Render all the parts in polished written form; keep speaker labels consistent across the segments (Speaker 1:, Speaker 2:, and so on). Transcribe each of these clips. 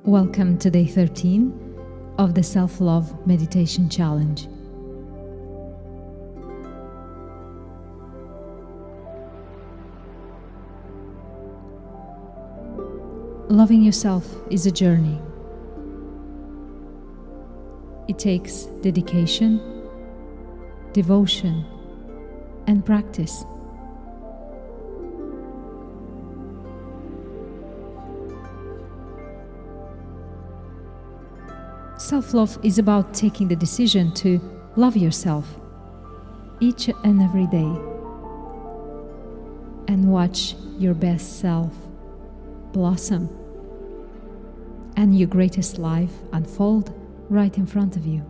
Speaker 1: Welcome to day 13 of the Self-Love Meditation Challenge. Loving yourself is a journey. It takes dedication, devotion, and practice. Self-love is about taking the decision to love yourself each and every day and watch your best self blossom and your greatest life unfold right in front of you.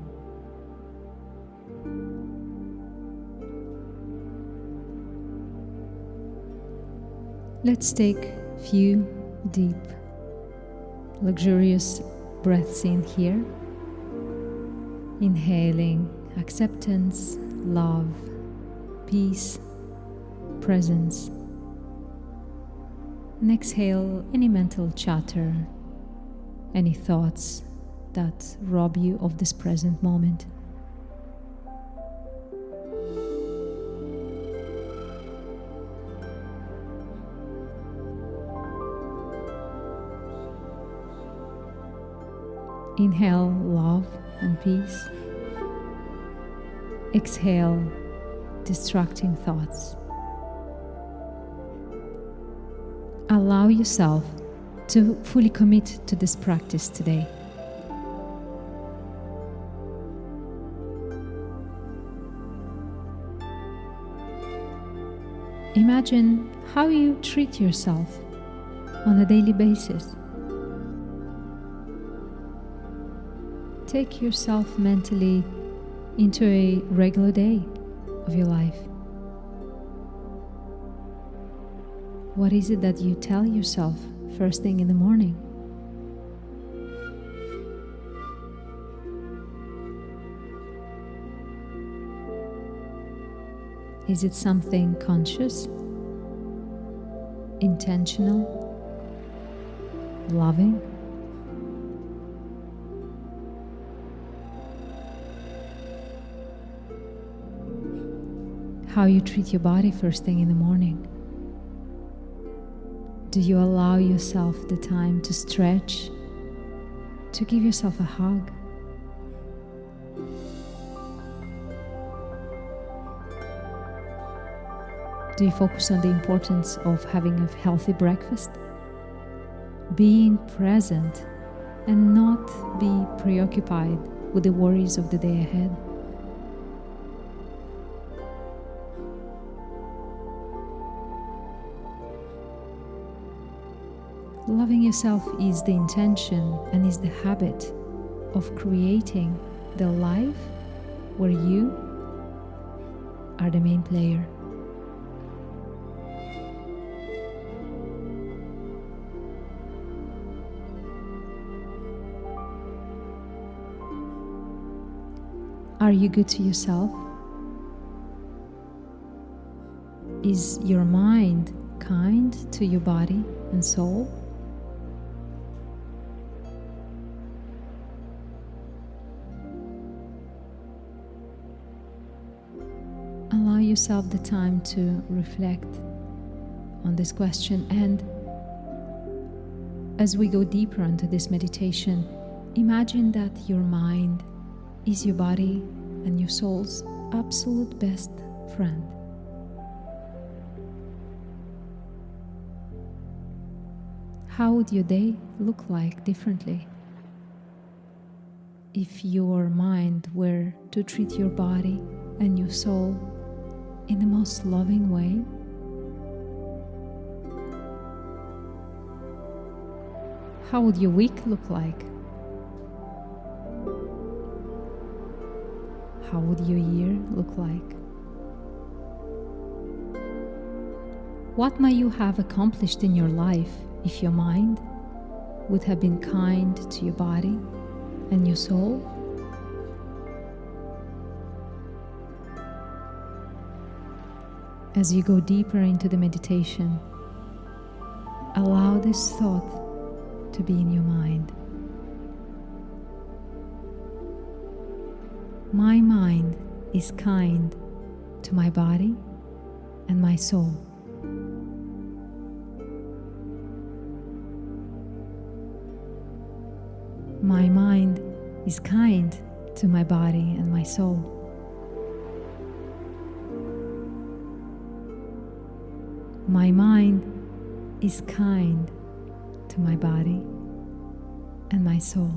Speaker 1: Let's take a few deep, luxurious breaths in here. Inhaling acceptance, love, peace, presence. And exhale any mental chatter, any thoughts that rob you of this present moment. Inhale love and peace. Exhale distracting thoughts. Allow yourself to fully commit to this practice today. Imagine how you treat yourself on a daily basis. Take yourself mentally into a regular day of your life. What is it that you tell yourself first thing in the morning? Is it something conscious, intentional, loving? How you treat your body first thing in the morning. Do you allow yourself the time to stretch, to give yourself a hug? Do you focus on the importance of having a healthy breakfast? Being present and not be preoccupied with the worries of the day ahead. Loving yourself is the intention and is the habit of creating the life where you are the main player. Are you good to yourself? Is your mind kind to your body and soul? Allow yourself the time to reflect on this question, and as we go deeper into this meditation, imagine that your mind is your body and your soul's absolute best friend. How would your day look like differently if your mind were to treat your body and your soul in the most loving way? How would your week look like? How would your year look like? What might you have accomplished in your life if your mind would have been kind to your body and your soul? As you go deeper into the meditation, allow this thought to be in your mind. My mind is kind to my body and my soul. My mind is kind to my body and my soul. My mind is kind to my body and my soul.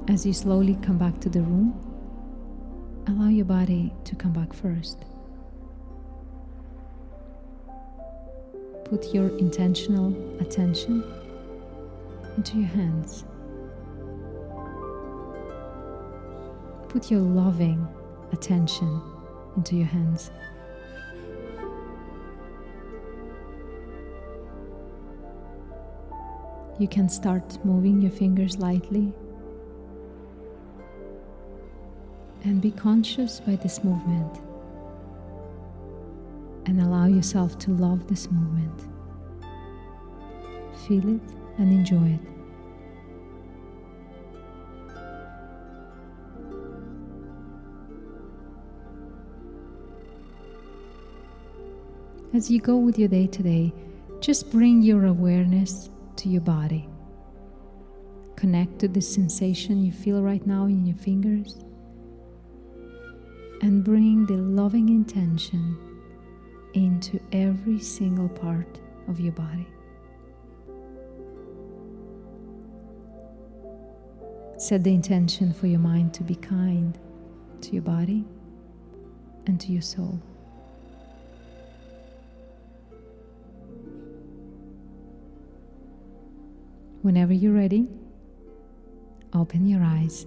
Speaker 1: As you slowly come back to the room, allow your body to come back first. Put your intentional attention into your hands. Put your loving attention into your hands. You can start moving your fingers lightly and be conscious by this movement, and allow yourself to love this movement. Feel it and enjoy it. As you go with your day today, just bring your awareness to your body. Connect to the sensation you feel right now in your fingers, and bring the loving intention into every single part of your body. Set the intention for your mind to be kind to your body and to your soul. Whenever you're ready, open your eyes.